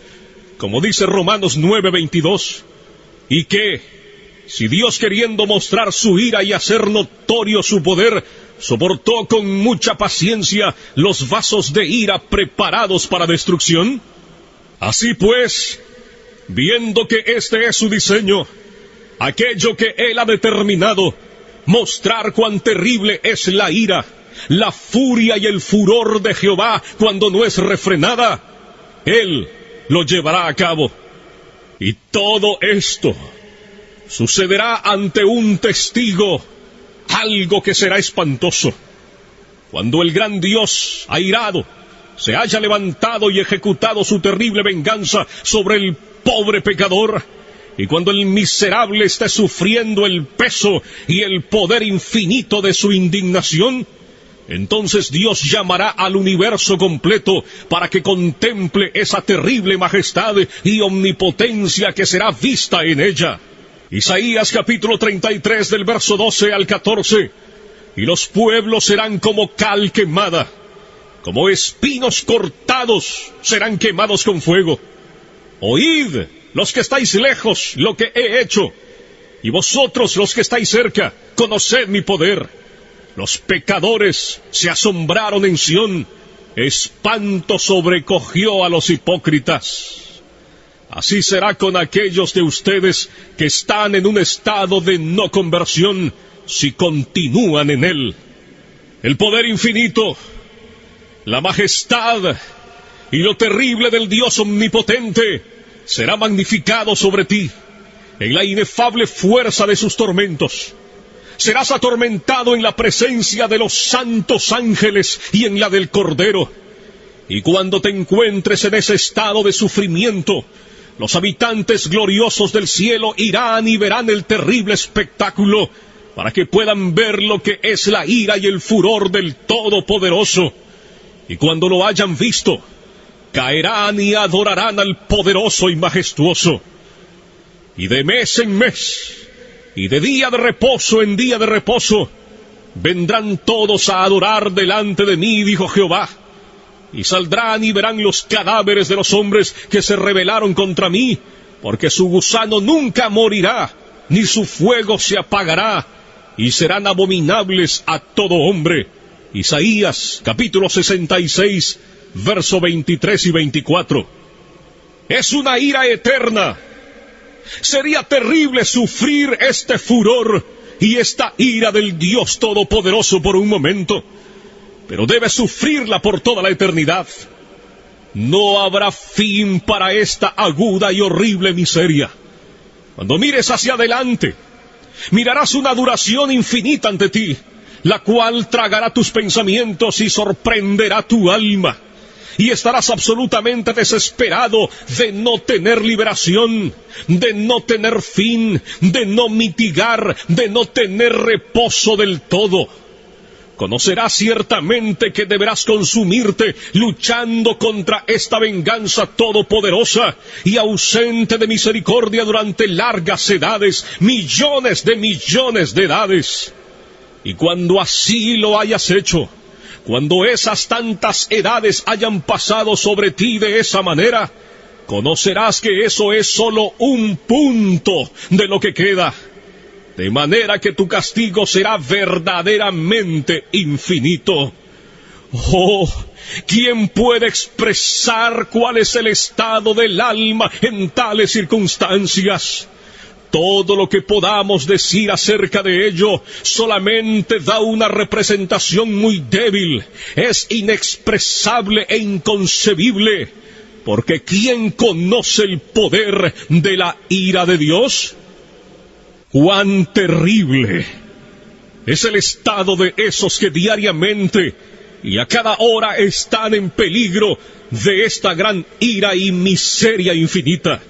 como dice Romanos 9:22, y que, si Dios, queriendo mostrar su ira y hacer notorio su poder, soportó con mucha paciencia los vasos de ira preparados para destrucción, así pues, viendo que este es su diseño, aquello que Él ha determinado, mostrar cuán terrible es la ira, la furia y el furor de Jehová cuando no es refrenada, Él lo llevará a cabo. Y todo esto sucederá ante un testigo, algo que será espantoso. Cuando el gran Dios, airado, se haya levantado y ejecutado su terrible venganza sobre el pobre pecador, y cuando el miserable esté sufriendo el peso y el poder infinito de su indignación, entonces Dios llamará al universo completo para que contemple esa terrible majestad y omnipotencia que será vista en ella. Isaías capítulo 33 del verso 12 al 14. Y los pueblos serán como cal quemada, como espinos cortados serán quemados con fuego. Oíd, los que estáis lejos, lo que he hecho, y vosotros los que estáis cerca, conoced mi poder. Los pecadores se asombraron en Sión, espanto sobrecogió a los hipócritas. Así será con aquellos de ustedes que están en un estado de no conversión, si continúan en él. El poder infinito, la majestad y lo terrible del Dios omnipotente será magnificado sobre ti en la inefable fuerza de sus tormentos. Serás atormentado en la presencia de los santos ángeles y en la del Cordero. Y cuando te encuentres en ese estado de sufrimiento, los habitantes gloriosos del cielo irán y verán el terrible espectáculo, para que puedan ver lo que es la ira y el furor del Todopoderoso. Y cuando lo hayan visto, caerán y adorarán al poderoso y majestuoso. Y de mes en mes, y de día de reposo en día de reposo, vendrán todos a adorar delante de mí, dijo Jehová. Y saldrán y verán los cadáveres de los hombres que se rebelaron contra mí, porque su gusano nunca morirá, ni su fuego se apagará, y serán abominables a todo hombre. Isaías, capítulo 66, verso 23 y 24. Es una ira eterna. Sería terrible sufrir este furor y esta ira del Dios Todopoderoso por un momento, pero debes sufrirla por toda la eternidad. No habrá fin para esta aguda y horrible miseria. Cuando mires hacia adelante, mirarás una duración infinita ante ti, la cual tragará tus pensamientos y sorprenderá tu alma. Y estarás absolutamente desesperado de no tener liberación, de no tener fin, de no mitigar, de no tener reposo del todo. Conocerás ciertamente que deberás consumirte luchando contra esta venganza todopoderosa y ausente de misericordia durante largas edades, millones de edades. Y cuando así lo hayas hecho, cuando esas tantas edades hayan pasado sobre ti de esa manera, conocerás que eso es solo un punto de lo que queda, de manera que tu castigo será verdaderamente infinito. Oh, ¿quién puede expresar cuál es el estado del alma en tales circunstancias? Todo lo que podamos decir acerca de ello solamente da una representación muy débil, es inexpresable e inconcebible, porque ¿quién conoce el poder de la ira de Dios? ¡Cuán terrible es el estado de esos que diariamente y a cada hora están en peligro de esta gran ira y miseria infinita!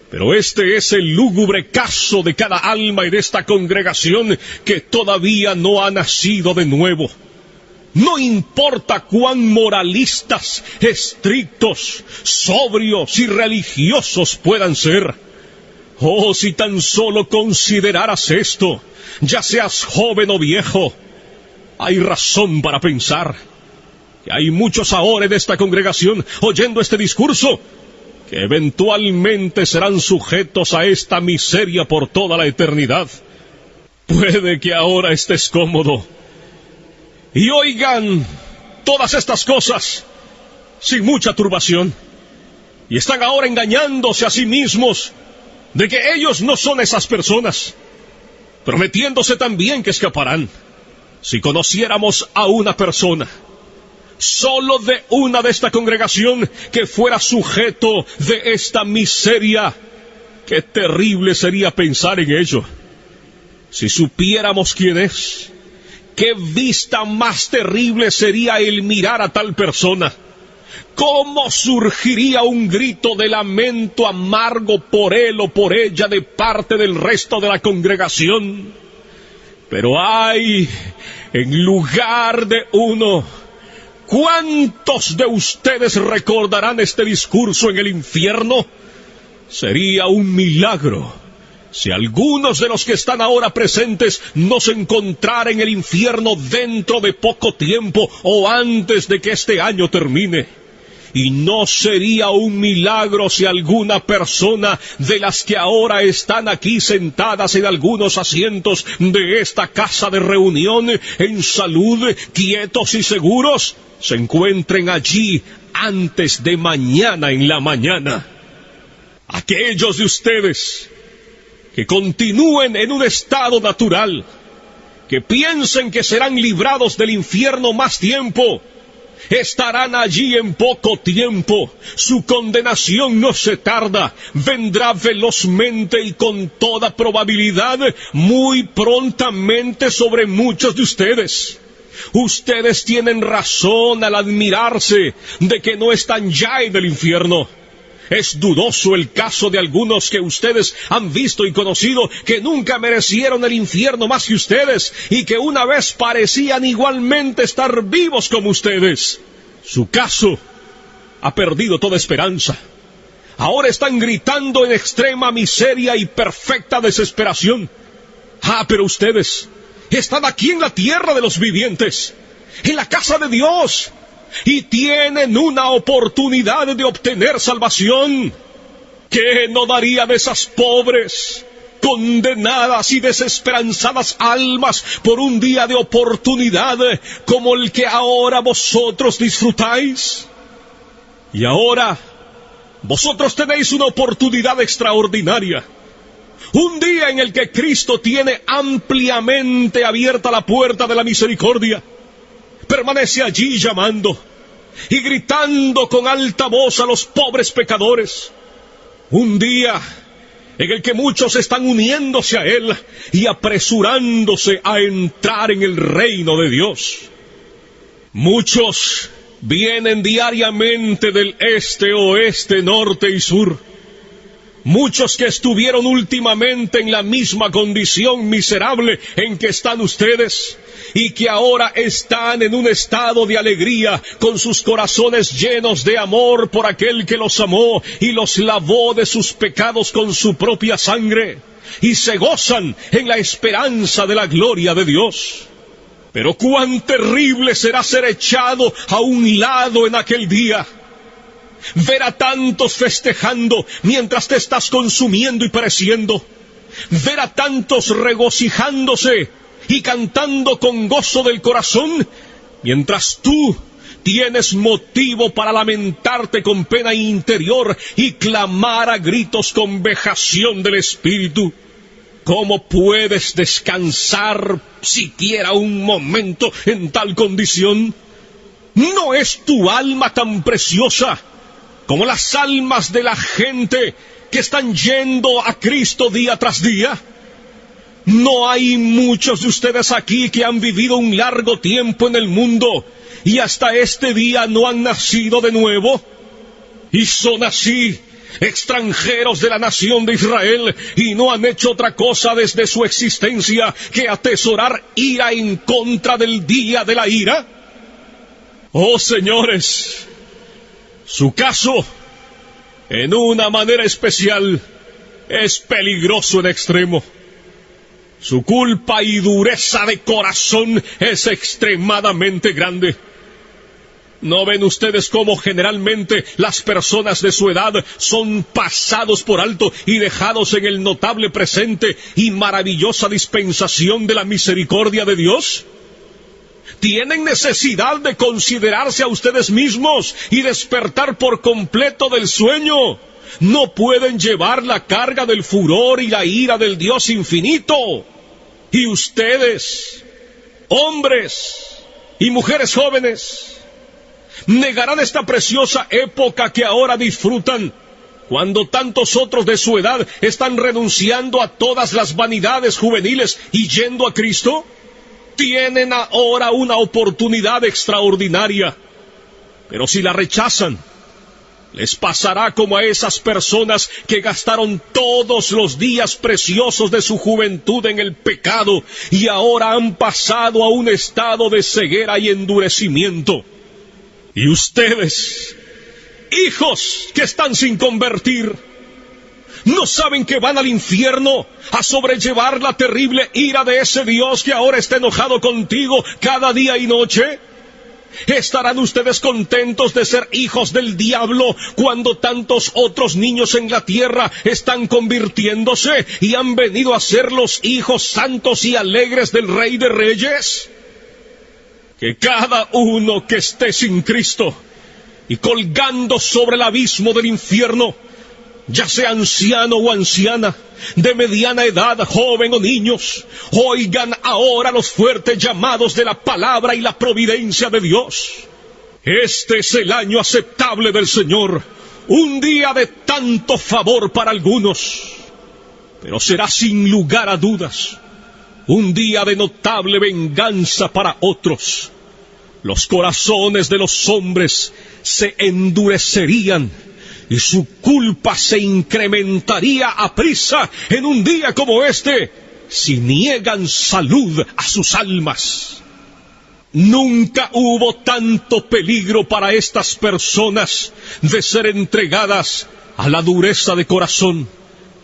Pero este es el lúgubre caso de cada alma en esta congregación que todavía no ha nacido de nuevo. No importa cuán moralistas, estrictos, sobrios y religiosos puedan ser. Oh, si tan solo consideraras esto, ya seas joven o viejo, hay razón para pensar que hay muchos ahora en esta congregación oyendo este discurso que eventualmente serán sujetos a esta miseria por toda la eternidad. Puede que ahora estés cómodo y oigan todas estas cosas sin mucha turbación, y están ahora engañándose a sí mismos de que ellos no son esas personas, prometiéndose también que escaparán. Si conociéramos a una persona, solo de una de esta congregación, que fuera sujeto de esta miseria, qué terrible sería pensar en ello. Si supiéramos quién es, qué vista más terrible sería el mirar a tal persona. ¿Cómo surgiría un grito de lamento amargo por él o por ella de parte del resto de la congregación? Pero ay, en lugar de uno, ¿cuántos de ustedes recordarán este discurso en el infierno? Sería un milagro si algunos de los que están ahora presentes no se encontraran en el infierno dentro de poco tiempo o antes de que este año termine. Y no sería un milagro si alguna persona de las que ahora están aquí sentadas en algunos asientos de esta casa de reunión, en salud, quietos y seguros, se encuentren allí antes de mañana en la mañana. Aquellos de ustedes que continúen en un estado natural, que piensen que serán librados del infierno más tiempo, estarán allí en poco tiempo. Su condenación no se tarda, vendrá velozmente y con toda probabilidad muy prontamente sobre muchos de ustedes. Ustedes tienen razón al admirarse de que no están ya en el infierno. Es dudoso el caso de algunos que ustedes han visto y conocido que nunca merecieron el infierno más que ustedes y que una vez parecían igualmente estar vivos como ustedes. Su caso ha perdido toda esperanza. Ahora están gritando en extrema miseria y perfecta desesperación. Ah, pero ustedes están aquí en la tierra de los vivientes, en la casa de Dios, y tienen una oportunidad de obtener salvación. ¿Qué no daría de esas pobres, condenadas y desesperanzadas almas por un día de oportunidad como el que ahora vosotros disfrutáis? Y ahora vosotros tenéis una oportunidad extraordinaria, un día en el que Cristo tiene ampliamente abierta la puerta de la misericordia. Permanece allí llamando y gritando con alta voz a los pobres pecadores. Un día en el que muchos están uniéndose a Él y apresurándose a entrar en el reino de Dios. Muchos vienen diariamente del este, oeste, norte y sur. Muchos que estuvieron últimamente en la misma condición miserable en que están ustedes, y que ahora están en un estado de alegría, con sus corazones llenos de amor por aquel que los amó y los lavó de sus pecados con su propia sangre, y se gozan en la esperanza de la gloria de Dios. Pero cuán terrible será ser echado a un lado en aquel día. Ver a tantos festejando mientras te estás consumiendo y pereciendo. Ver a tantos regocijándose y cantando con gozo del corazón mientras tú tienes motivo para lamentarte con pena interior y clamar a gritos con vejación del espíritu, ¿cómo puedes descansar siquiera un momento en tal condición? ¿No es tu alma tan preciosa como las almas de la gente que están yendo a Cristo día tras día? ¿No hay muchos de ustedes aquí que han vivido un largo tiempo en el mundo y hasta este día no han nacido de nuevo? Y son así, extranjeros de la nación de Israel, y no han hecho otra cosa desde su existencia que atesorar ira en contra del día de la ira. Oh señores, su caso, en una manera especial, es peligroso en extremo. Su culpa y dureza de corazón es extremadamente grande. ¿No ven ustedes cómo generalmente las personas de su edad son pasados por alto y dejados en el notable presente y maravillosa dispensación de la misericordia de Dios? Tienen necesidad de considerarse a ustedes mismos y despertar por completo del sueño. No pueden llevar la carga del furor y la ira del Dios infinito. Y ustedes, hombres y mujeres jóvenes, negarán esta preciosa época que ahora disfrutan, cuando tantos otros de su edad están renunciando a todas las vanidades juveniles y yendo a Cristo. Tienen ahora una oportunidad extraordinaria, pero si la rechazan, les pasará como a esas personas que gastaron todos los días preciosos de su juventud en el pecado y ahora han pasado a un estado de ceguera y endurecimiento. Y ustedes, hijos que están sin convertir, ¿no saben que van al infierno a sobrellevar la terrible ira de ese Dios que ahora está enojado contigo cada día y noche? ¿Estarán ustedes contentos de ser hijos del diablo cuando tantos otros niños en la tierra están convirtiéndose y han venido a ser los hijos santos y alegres del Rey de Reyes? Que cada uno que esté sin Cristo y colgando sobre el abismo del infierno, ya sea anciano o anciana, de mediana edad, joven o niños, oigan ahora los fuertes llamados de la palabra y la providencia de Dios. Este es el año aceptable del Señor, un día de tanto favor para algunos, pero será sin lugar a dudas un día de notable venganza para otros. Los corazones de los hombres se endurecerían y su culpa se incrementaría aprisa en un día como este, si niegan salud a sus almas. Nunca hubo tanto peligro para estas personas de ser entregadas a la dureza de corazón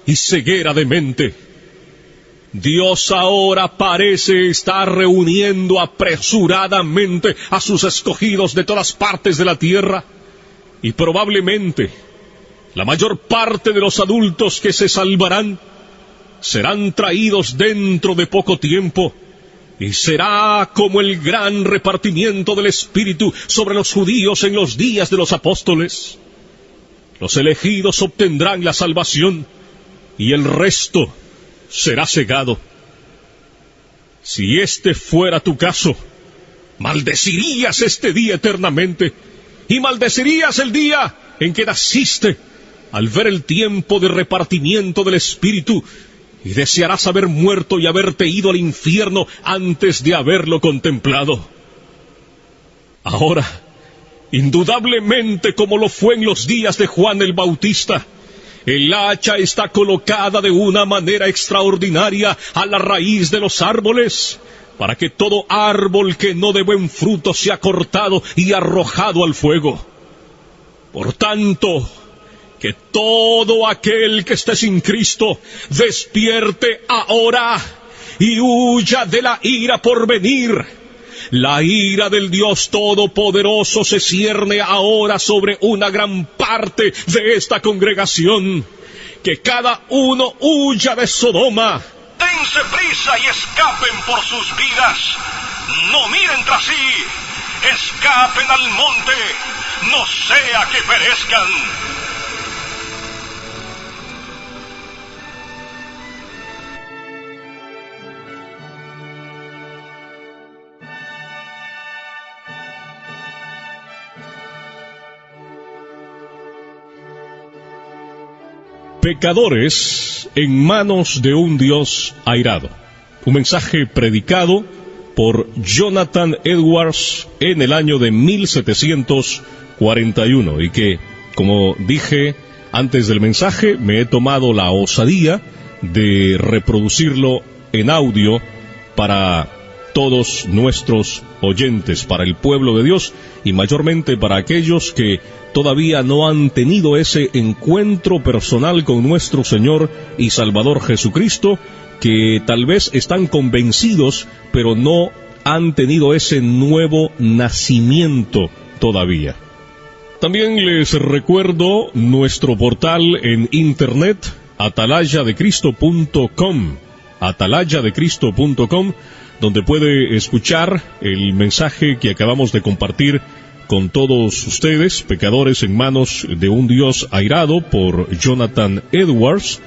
y ceguera de mente. Dios ahora parece estar reuniendo apresuradamente a sus escogidos de todas partes de la tierra, y probablemente la mayor parte de los adultos que se salvarán serán traídos dentro de poco tiempo, y será como el gran repartimiento del Espíritu sobre los judíos en los días de los apóstoles. Los elegidos obtendrán la salvación, y el resto será cegado. Si este fuera tu caso, maldecirías este día eternamente, y maldecirías el día en que naciste, al ver el tiempo de repartimiento del Espíritu, y desearás haber muerto y haberte ido al infierno antes de haberlo contemplado. Ahora, indudablemente como lo fue en los días de Juan el Bautista, el hacha está colocada de una manera extraordinaria a la raíz de los árboles, para que todo árbol que no dé buen fruto sea cortado y arrojado al fuego. Por tanto, que todo aquel que esté sin Cristo despierte ahora y huya de la ira por venir. La ira del Dios Todopoderoso se cierne ahora sobre una gran parte de esta congregación. Que cada uno huya de Sodoma. Dense prisa y escapen por sus vidas. No miren tras sí. escapen al monte, no sea que perezcan. Pecadores en manos de un Dios airado. Un mensaje predicado por Jonathan Edwards en el año de 1741 y que, como dije antes del mensaje, me he tomado la osadía de reproducirlo en audio para todos nuestros oyentes, para el pueblo de Dios y mayormente para aquellos que todavía no han tenido ese encuentro personal con nuestro Señor y Salvador Jesucristo, que tal vez están convencidos, pero no han tenido ese nuevo nacimiento todavía. También les recuerdo nuestro portal en internet, atalayadecristo.com, atalayadecristo.com, donde puede escuchar el mensaje que acabamos de compartir con todos ustedes, pecadores en manos de un Dios airado, por Jonathan Edwards,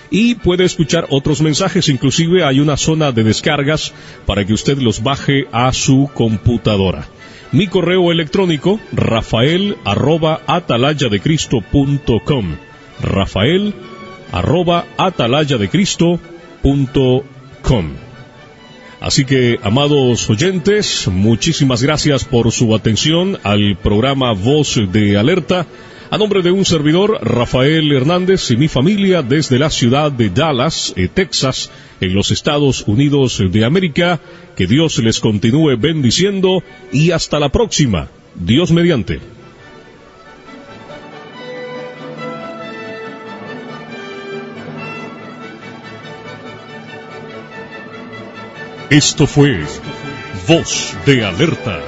y puede escuchar otros mensajes. Inclusive hay una zona de descargas para que usted los baje a su computadora. Mi correo electrónico, rafael@atalayadecristo.com, rafael@atalayadecristo.com. Así que, amados oyentes, muchísimas gracias por su atención al programa Voz de Alerta. A nombre de un servidor, Rafael Hernández, y mi familia desde la ciudad de Dallas, Texas, en los Estados Unidos de América, que Dios les continúe bendiciendo y hasta la próxima, Dios mediante. Esto fue Voz de Alerta.